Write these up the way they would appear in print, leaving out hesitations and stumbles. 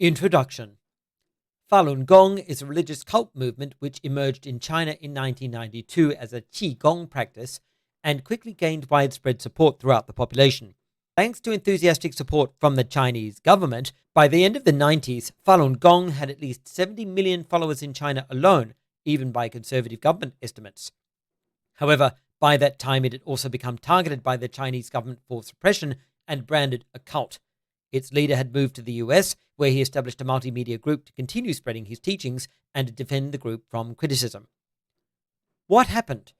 Introduction. Falun Gong is a religious cult movement which emerged in China in 1992 as a qìgōng practice and quickly gained widespread support throughout the population. Thanks to enthusiastic support from the Chinese government, by the end of the 90s, Falun Gong had at least 70 million followers in China alone, even by conservative government estimates. However, by that time it had also become targeted by the Chinese government for suppression and branded a cult. Its leader had moved to the US, where he established a multimedia group to continue spreading his teachings and defend the group from criticism. What happened?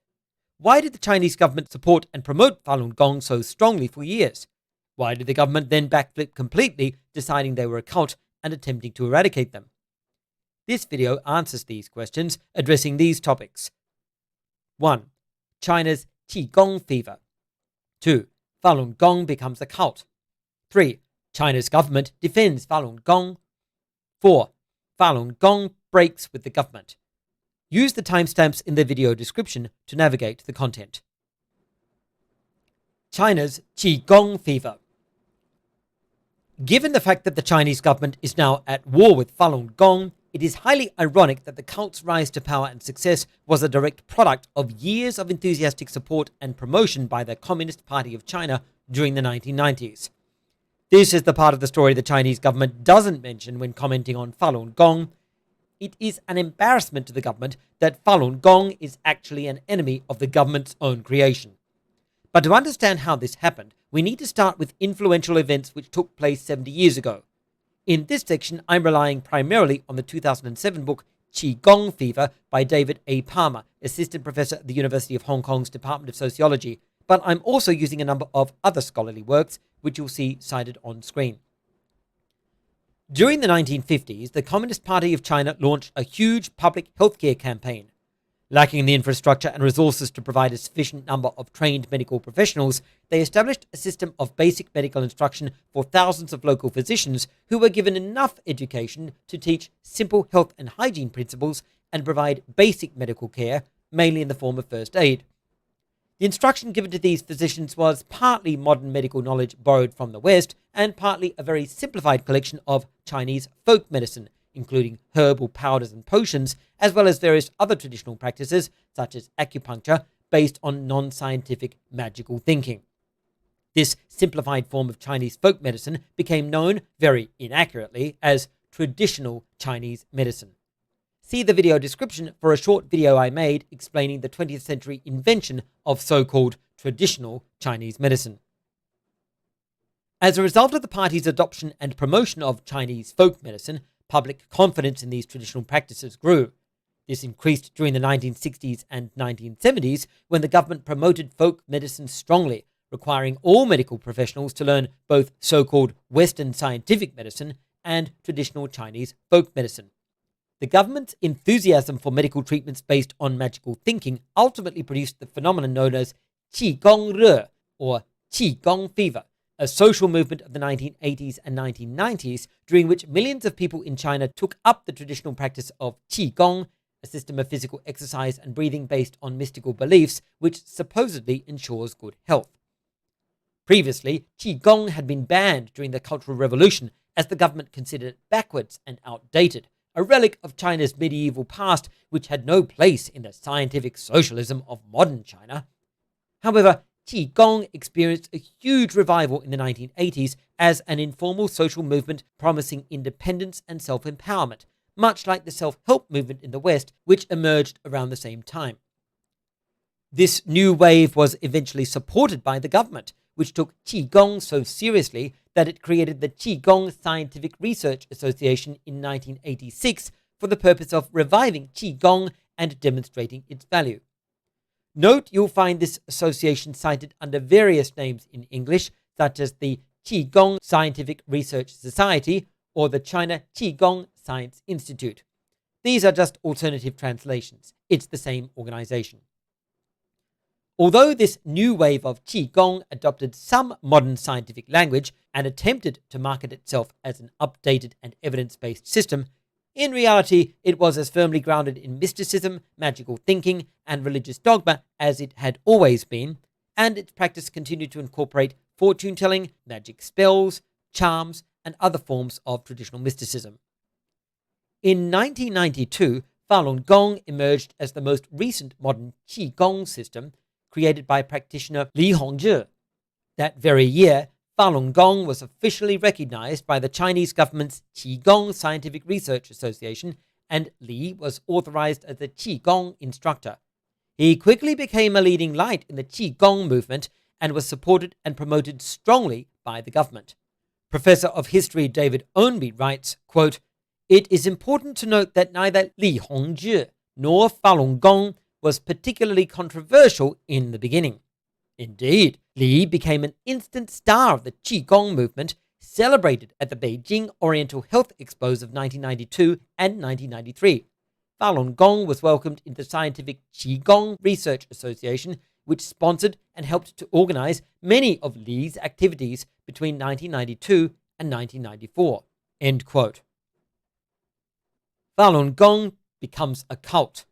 Why did the Chinese government support and promote Falun Gong so strongly for years? Why did the government then backflip completely, deciding they were a cult and attempting to eradicate them? This video answers these questions, addressing these topics. 1. China's qìgōng fever. 2. Falun Gong becomes a cult. 3. China's government defends Falun Gong. 4. Falun Gong breaks with the government. Use the timestamps in the video description to navigate the content. China's qìgōng fever. Given the fact that the Chinese government is now at war with Falun Gong, it is highly ironic that the cult's rise to power and success was a direct product of years of enthusiastic support and promotion by the Communist Party of China during the 1990s. This is the part of the story the Chinese government doesn't mention when commenting on Falun Gong. It is an embarrassment to the government that Falun Gong is actually an enemy of the government's own creation. But to understand how this happened, we need to start with influential events which took place 70 years ago. In this section, I'm relying primarily on the 2007 book Qìgōng Fever by David A. Palmer, assistant professor at the University of Hong Kong's Department of Sociology, but I'm also using a number of other scholarly works, which you'll see cited on screen. During the 1950s, the Communist Party of China launched a huge public healthcare campaign. Lacking the infrastructure and resources to provide a sufficient number of trained medical professionals, they established a system of basic medical instruction for thousands of local physicians who were given enough education to teach simple health and hygiene principles and provide basic medical care, mainly in the form of first aid. The instruction given to these physicians was partly modern medical knowledge borrowed from the West and partly a very simplified collection of Chinese folk medicine, including herbal powders and potions, as well as various other traditional practices, such as acupuncture, based on non-scientific magical thinking. This simplified form of Chinese folk medicine became known, very inaccurately, as traditional Chinese medicine. See the video description for a short video I made explaining the 20th century invention of so-called traditional Chinese medicine. As a result of the party's adoption and promotion of Chinese folk medicine, public confidence in these traditional practices grew. This increased during the 1960s and 1970s when the government promoted folk medicine strongly, requiring all medical professionals to learn both so-called Western scientific medicine and traditional Chinese folk medicine. The government's enthusiasm for medical treatments based on magical thinking ultimately produced the phenomenon known as qìgōng or qìgōng fever, a social movement of the 1980s and 1990s during which millions of people in China took up the traditional practice of qigong, a system of physical exercise and breathing based on mystical beliefs which supposedly ensures good health. Previously, qigong had been banned during the Cultural Revolution as the government considered it backwards and outdated, a relic of China's medieval past which had no place in the scientific socialism of modern China. However, qigong experienced a huge revival in the 1980s as an informal social movement promising independence and self-empowerment, much like the self-help movement in the West, which emerged around the same time. This new wave was eventually supported by the government, which took qigong so seriously that it created the Qigong Scientific Research Association in 1986 for the purpose of reviving qigong and demonstrating its value. Note you'll find this association cited under various names in English, such as the Qigong Scientific Research Society or the China Qigong Science Institute. These are just alternative translations. It's the same organization. Although this new wave of qigong adopted some modern scientific language and attempted to market itself as an updated and evidence-based system, in reality it was as firmly grounded in mysticism, magical thinking, and religious dogma as it had always been, and its practice continued to incorporate fortune-telling, magic spells, charms, and other forms of traditional mysticism. In 1992, Falun Gong emerged as the most recent modern qìgōng system created by practitioner Li Hongzhi. That very year, Falun Gong was officially recognized by the Chinese government's Qigong Scientific Research Association, and Li was authorized as a qigōng instructor. He quickly became a leading light in the qigōng movement and was supported and promoted strongly by the government. Professor of History David Ownby writes, quote, "It is important to note that neither Li Hongzhi nor Falun Gong was particularly controversial in the beginning. Indeed, Li became an instant star of the Qigong movement, celebrated at the Beijing Oriental Health Expos of 1992 and 1993. Falun Gong was welcomed into the Scientific Qigong Research Association, which sponsored and helped to organize many of Li's activities between 1992 and 1994. End quote. Falun Gong becomes a cult.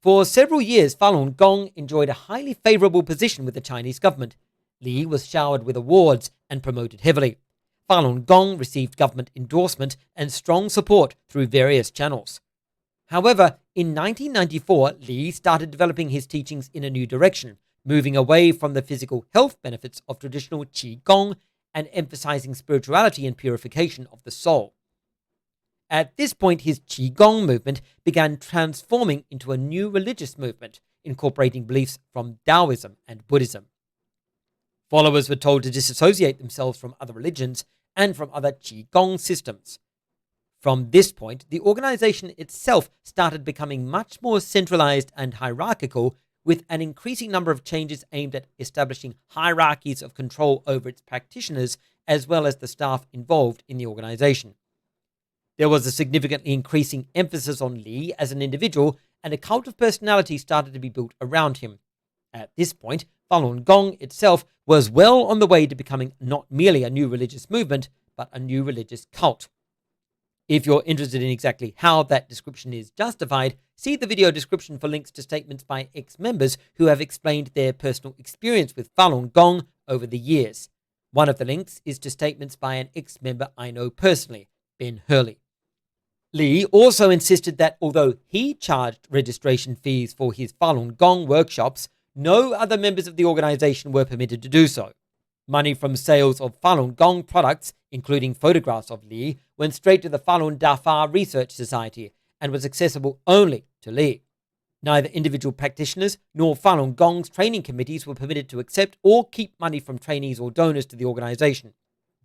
For several years, Falun Gong enjoyed a highly favorable position with the Chinese government. Li was showered with awards and promoted heavily. Falun Gong received government endorsement and strong support through various channels. However, in 1994, Li started developing his teachings in a new direction, moving away from the physical health benefits of traditional qigong and emphasizing spirituality and purification of the soul. At this point, his qigong movement began transforming into a new religious movement, incorporating beliefs from Taoism and Buddhism. Followers were told to disassociate themselves from other religions and from other qigong systems. From this point, the organization itself started becoming much more centralized and hierarchical, with an increasing number of changes aimed at establishing hierarchies of control over its practitioners as well as the staff involved in the organization. There was a significantly increasing emphasis on Li as an individual, and a cult of personality started to be built around him. At this point, Falun Gong itself was well on the way to becoming not merely a new religious movement, but a new religious cult. If you're interested in exactly how that description is justified, see the video description for links to statements by ex-members who have explained their personal experience with Falun Gong over the years. One of the links is to statements by an ex-member I know personally, Ben Hurley. Li also insisted that although he charged registration fees for his Falun Gong workshops, no other members of the organization were permitted to do so. Money from sales of Falun Gong products, including photographs of Li, went straight to the Falun Dafa Research Society and was accessible only to Li. Neither individual practitioners nor Falun Gong's training committees were permitted to accept or keep money from trainees or donors to the organization.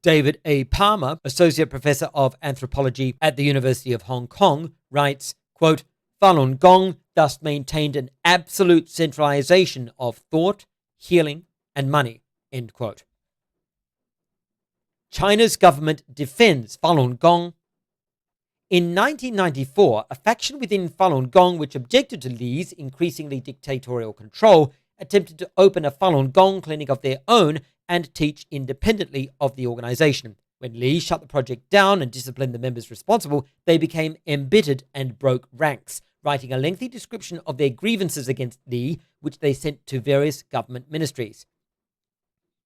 David A. Palmer, Associate Professor of Anthropology at the University of Hong Kong, writes, quote, "Falun Gong thus maintained an absolute centralization of thought, healing, and money." End quote. China's government defends Falun Gong. In 1994, a faction within Falun Gong which objected to Li's increasingly dictatorial control attempted to open a Falun Gong clinic of their own and teach independently of the organization. When Li shut the project down and disciplined the members responsible, they became embittered and broke ranks, writing a lengthy description of their grievances against Li, which they sent to various government ministries.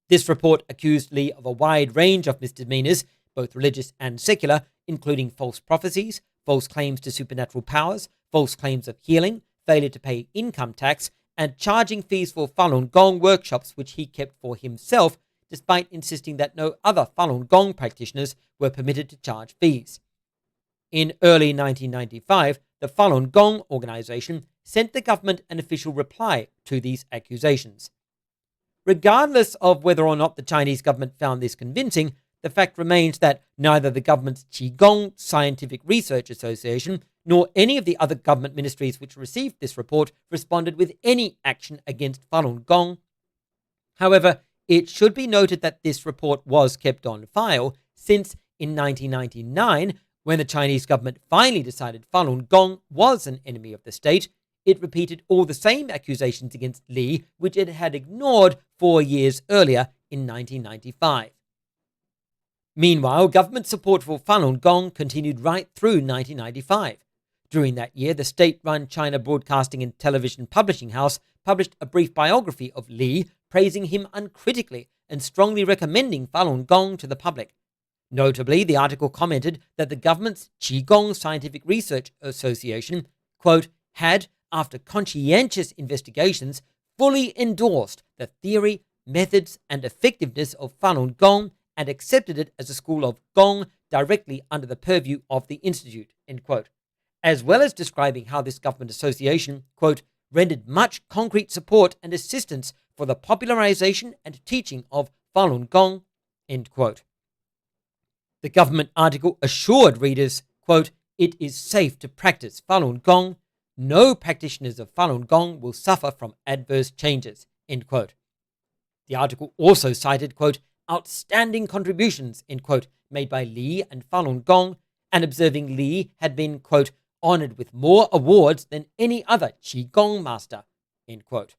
This report accused Li of a wide range of misdemeanors, both religious and secular, including false prophecies, false claims to supernatural powers, false claims of healing, failure to pay income tax, and charging fees for Falun Gong workshops which he kept for himself, despite insisting that no other Falun Gong practitioners were permitted to charge fees. In early 1995, the Falun Gong organization sent the government an official reply to these accusations. Regardless of whether or not the Chinese government found this convincing, the fact remains that neither the government's Qigong Scientific Research Association nor any of the other government ministries which received this report responded with any action against Falun Gong. However, it should be noted that this report was kept on file since in 1999, when the Chinese government finally decided Falun Gong was an enemy of the state, it repeated all the same accusations against Li which it had ignored 4 years earlier in 1995. Meanwhile, government support for Falun Gong continued right through 1995. During that year, the state-run China Broadcasting and Television Publishing House published a brief biography of Li, praising him uncritically and strongly recommending Falun Gong to the public. Notably, the article commented that the government's Qigong Scientific Research Association, quote, had, after conscientious investigations, fully endorsed the theory, methods, and effectiveness of Falun Gong and accepted it as a school of Gong directly under the purview of the institute, end quote, as well as describing how this government association, quote, rendered much concrete support and assistance for the popularization and teaching of Falun Gong, end quote. The government article assured readers, quote, it is safe to practice Falun Gong. No practitioners of Falun Gong will suffer from adverse changes, end quote. The article also cited, quote, outstanding contributions, end quote, made by Li and Falun Gong, and observing Li had been, quote, honored with more awards than any other qigong master, end quote.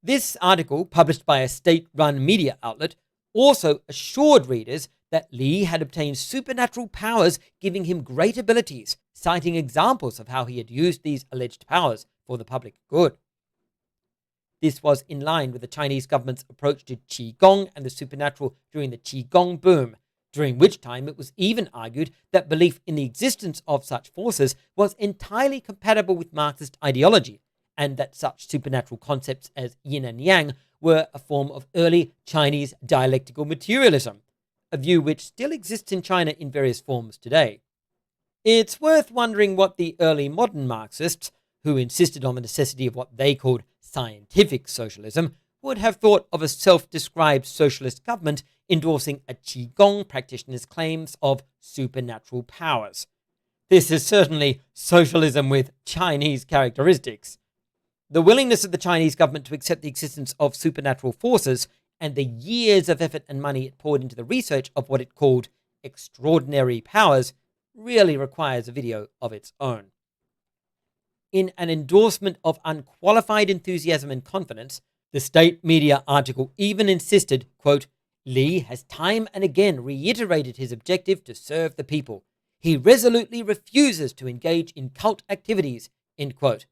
This article, published by a state-run media outlet, also assured readers that Li had obtained supernatural powers giving him great abilities, citing examples of how he had used these alleged powers for the public good. This was in line with the Chinese government's approach to qigong and the supernatural during the qigong boom, during which time it was even argued that belief in the existence of such forces was entirely compatible with Marxist ideology, and that such supernatural concepts as yin and yang were a form of early Chinese dialectical materialism, a view which still exists in China in various forms today. It's worth wondering what the early modern Marxists, who insisted on the necessity of what they called scientific socialism, would have thought of a self-described socialist government endorsing a qigong practitioner's claims of supernatural powers. This is certainly socialism with Chinese characteristics. The willingness of the Chinese government to accept the existence of supernatural forces and the years of effort and money it poured into the research of what it called extraordinary powers really requires a video of its own. In an endorsement of unqualified enthusiasm and confidence, the state media article even insisted, quote, Li has time and again reiterated his objective to serve the people. He resolutely refuses to engage in cult activities, end quote.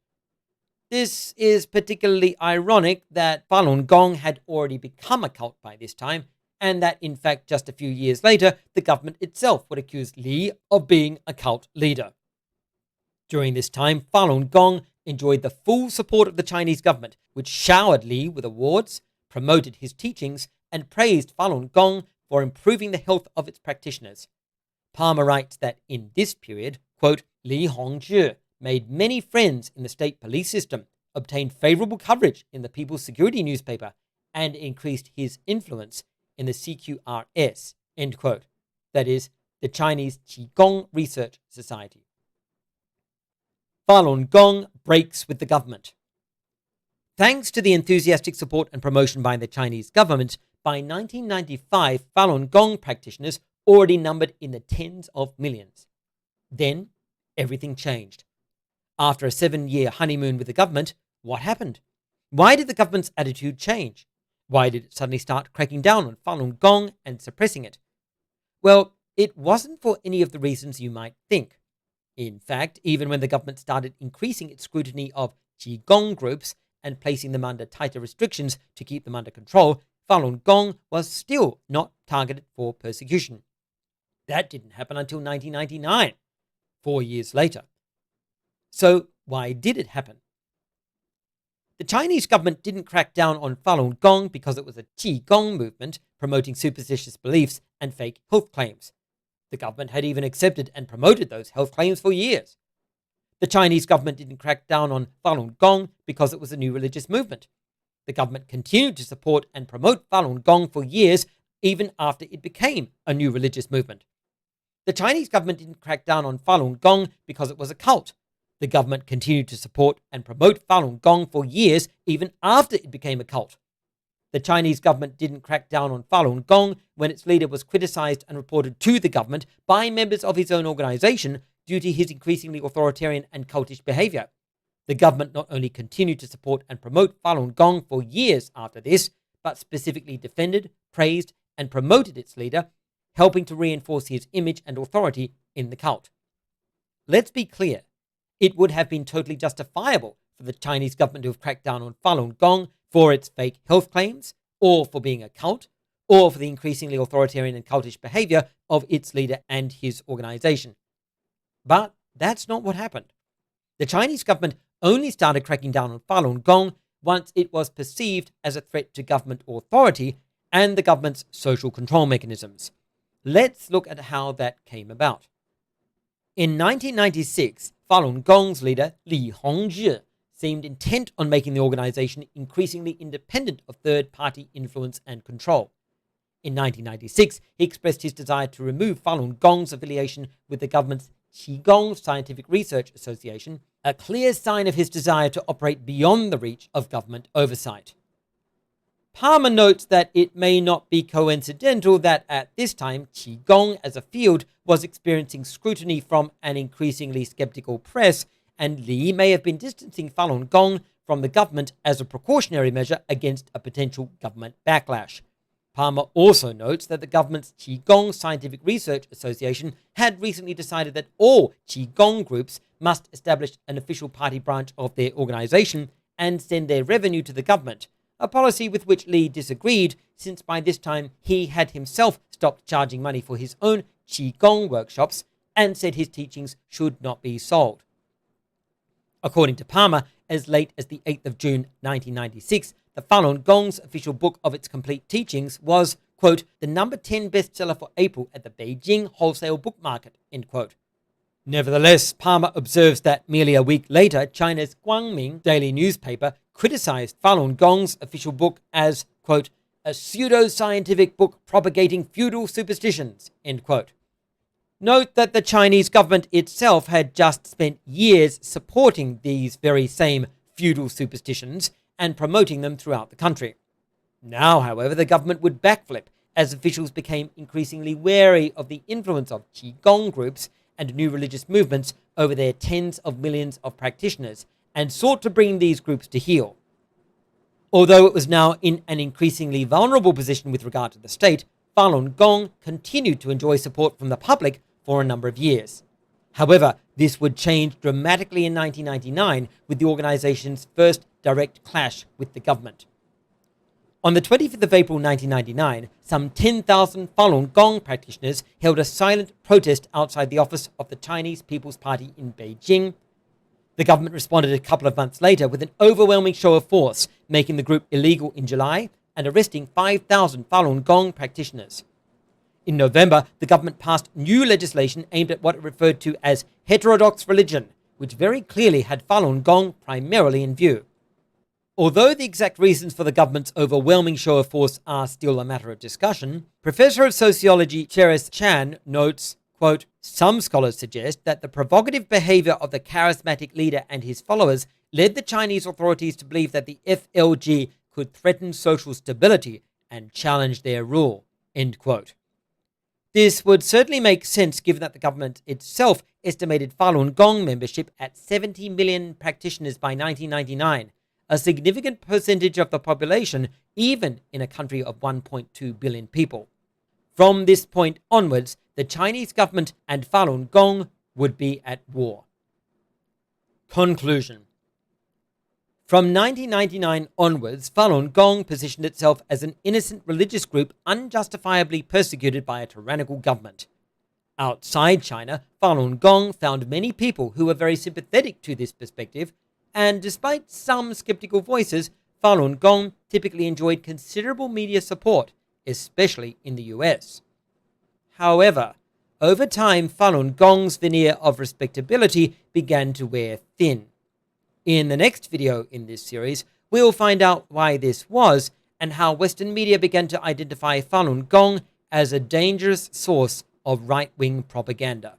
This is particularly ironic that Falun Gong had already become a cult by this time, and that in fact just a few years later, the government itself would accuse Li of being a cult leader. During this time, Falun Gong enjoyed the full support of the Chinese government, which showered Li with awards, promoted his teachings, and praised Falun Gong for improving the health of its practitioners. Palmer writes that in this period, quote, Li Hongzhi made many friends in the state police system, obtained favorable coverage in the People's Security newspaper, and increased his influence in the CQRS, end quote. That is, the Chinese Qigong Research Society. Falun Gong breaks with the government. Thanks to the enthusiastic support and promotion by the Chinese government, by 1995, Falun Gong practitioners already numbered in the tens of millions. Then, everything changed. After a 7-year honeymoon with the government, what happened? Why did the government's attitude change? Why did it suddenly start cracking down on Falun Gong and suppressing it? Well, it wasn't for any of the reasons you might think. In fact, even when the government started increasing its scrutiny of Qigong groups and placing them under tighter restrictions to keep them under control, Falun Gong was still not targeted for persecution. That didn't happen until 1999, 4 years later. So why did it happen? The Chinese government didn't crack down on Falun Gong because it was a Qigong movement promoting superstitious beliefs and fake health claims. The government had even accepted and promoted those health claims for years. The Chinese government didn't crack down on Falun Gong because it was a new religious movement. The government continued to support and promote Falun Gong for years, even after it became a new religious movement. The Chinese government didn't crack down on Falun Gong because it was a cult. The government continued to support and promote Falun Gong for years, even after it became a cult. The Chinese government didn't crack down on Falun Gong when its leader was criticized and reported to the government by members of his own organization due to his increasingly authoritarian and cultish behavior. The government not only continued to support and promote Falun Gong for years after this, but specifically defended, praised, and promoted its leader, helping to reinforce his image and authority in the cult. Let's be clear. It would have been totally justifiable for the Chinese government to have cracked down on Falun Gong for its fake health claims, or for being a cult, or for the increasingly authoritarian and cultish behavior of its leader and his organization. But that's not what happened. The Chinese government only started cracking down on Falun Gong once it was perceived as a threat to government authority and the government's social control mechanisms. Let's look at how that came about. In 1996, Falun Gong's leader, Li Hongzhi, seemed intent on making the organization increasingly independent of third-party influence and control. In 1996, he expressed his desire to remove Falun Gong's affiliation with the government's qìgōng Scientific Research Association, a clear sign of his desire to operate beyond the reach of government oversight. Palmer notes that it may not be coincidental that at this time, qìgōng as a field was experiencing scrutiny from an increasingly skeptical press, and Li may have been distancing Falun Gong from the government as a precautionary measure against a potential government backlash. Palmer also notes that the government's qìgōng Scientific Research Association had recently decided that all qìgōng groups must establish an official party branch of their organization and send their revenue to the government, a policy with which Li disagreed, since by this time he had himself stopped charging money for his own qìgōng workshops and said his teachings should not be sold. According to Palmer, as late as the 8th of June 1996, the Falun Gong's official book of its complete teachings was, quote, the number 10 bestseller for April at the Beijing wholesale book market, end quote. Nevertheless, Palmer observes that merely a week later, China's Guangming daily newspaper criticized Falun Gong's official book as, quote, a pseudo-scientific book propagating feudal superstitions, end quote. Note that the Chinese government itself had just spent years supporting these very same feudal superstitions and promoting them throughout the country. Now, however, the government would backflip as officials became increasingly wary of the influence of qìgōng groups and new religious movements over their tens of millions of practitioners, and sought to bring these groups to heel. Although it was now in an increasingly vulnerable position with regard to the state, Falun Gong continued to enjoy support from the public for a number of years. However, this would change dramatically in 1999 with the organization's first direct clash with the government. On the 25th of April 1999, some 10,000 Falun Gong practitioners held a silent protest outside the office of the Chinese People's Party in Beijing. The government responded a couple of months later with an overwhelming show of force, making the group illegal in July and arresting 5,000 Falun Gong practitioners. In November, the government passed new legislation aimed at what it referred to as heterodox religion, which very clearly had Falun Gong primarily in view. Although the exact reasons for the government's overwhelming show of force are still a matter of discussion, Professor of Sociology Cheris Chan notes, quote, some scholars suggest that the provocative behavior of the charismatic leader and his followers led the Chinese authorities to believe that the FLG could threaten social stability and challenge their rule, end quote. This would certainly make sense given that the government itself estimated Falun Gong membership at 70 million practitioners by 1999, a significant percentage of the population, even in a country of 1.2 billion people. From this point onwards, the Chinese government and Falun Gong would be at war. Conclusion. From 1999 onwards, Falun Gong positioned itself as an innocent religious group unjustifiably persecuted by a tyrannical government. Outside China, Falun Gong found many people who were very sympathetic to this perspective, and despite some skeptical voices, Falun Gong typically enjoyed considerable media support, especially in the US. However, over time, Falun Gong's veneer of respectability began to wear thin. In the next video in this series, we'll find out why this was and how Western media began to identify Falun Gong as a dangerous source of right-wing propaganda.